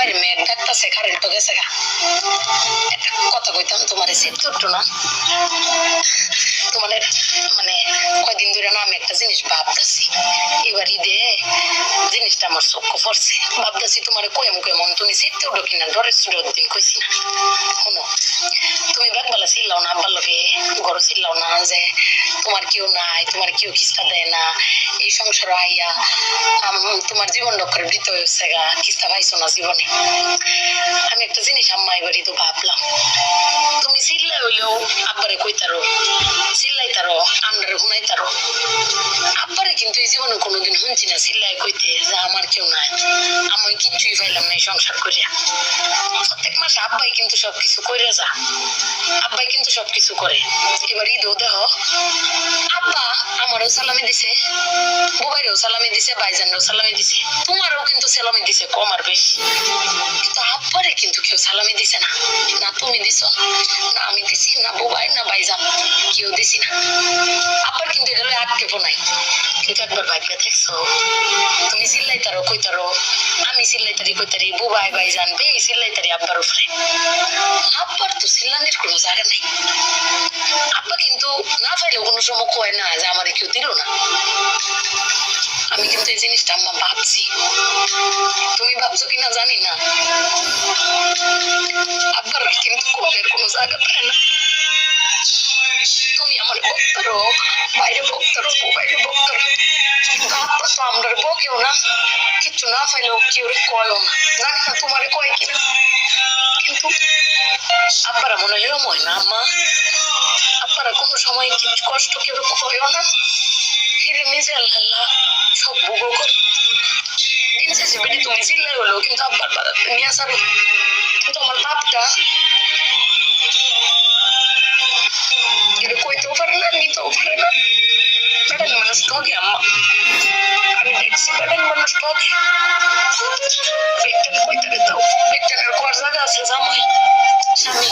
বাইরে মেঘ ডাকতেছে, কারেন্ট তো গেছে গা। একটা কথা কইতাম তোমার, সেট করতো না তোমার, মানে কয়দিন ধরে না আমি একটা জিনিস ভাবতেছি, এবার ঈদে জিনিসটা আমার চোখে পড়ছে। ভাবতেছি তোমার কয়েম কেমন তুমি সেটতে উঠো কিনা, ডরের সুরের দিন কইছি না। শোনো, তুমি ব্যাগবেলা চিল্লাও না, আব্বার লোকে ঘর চিল্লাও না যে তোমার কেউ নাই, তোমার কেউ কিস্তা দেয় না, এই সংসার আইয়া তোমার জীবন রক্ষার বৃত হয়েছে গা, কিস্তা পাইছো না জীবনে। আমি একটা জিনিস আম্মা এবারই তো ভাবলাম, তুমি চিল্লা হইলেও আব্বারে কইতারো, চিল্লাইতারো, আন্ডারে শুনাইতারো। আব্বারে কিন্তু এই জীবনে কোনোদিন শুনছি না চিল্লাই কইতে যে আমার কেউ নাই, আমি কিচ্ছুই পাইলাম না এই সংসার করিয়া। প্রত্যেক মাসে আব্বাই কিন্তু সবকিছু করে যা, আব্বাই কিন্তু সবকিছু করে। এবার ঈদও দেহ আব্বা আমারও সালামি দিছে, বুবাইরেও সালামি দিছে, ভাইজানরেও সালামি দিছে, তোমারও কিন্তু সালামি দিছে কম আর বেশি, কিন্তু আব্বারে কিন্তু কেউ সালামি দিছে না। না তুমি দিছো, না আমি দিছি, না বুবাই, না ভাইজান, কেউ দিছি না। আব্বার কিন্তু এটা আটকে নাই। কিন্তু একবার ভাইকে দেখছো, তুমি চিল্লাইতারো কইতারো, আমি চিল্লাইতারি কইতারি, বুবাই ভাইজান বে চিল্লাইতারি আব্বার উপরে। আব্বার তো চিল্লানির কোনো জায়গা নাই। আব্বা কিন্তু না পাইলেও কোনো সময় কয় না যে আমার কেউ দিল না। আমি কিন্তু এই জিনিসটা আম্মা ভাবছি, তুমি ভাবছো কিনা জানি না। আব্বার কিন্তু কমের কোনো জায়গা পায় না। তুমি আমার ভক্তরো, বাইরে ভক্তরো, বাইরে ভক্তরো, কিন্তু আব্বা তো আমরা বকেও না, কিচ্ছু না পাইলেও কেউ কয়ও না। জানি না তোমারে কয় কিনা, কিন্তু আব্বারা মনে এরম হয় না আম্মা, আব্বারা কোনো সময় কিছু কষ্ট কেউ কয়ও না, ফিরে নিজে আল্লাহ সব ভোগ কর। দিন শেষে বেটি তুমি চিল্লাই হলো, কিন্তু আব্বার বাধা নিয়ে আসাবে। কিন্তু আমার বাপটা কইতেও পারে না, নিতেও পারে না। বেটান মানুষ ঠকে আম্মা, আমি দেখছি বেটান মানুষ ঠকে। বেটান কইতে দাও, বেটানের কোয়ার জায়গা আছে জামাই স্বামী।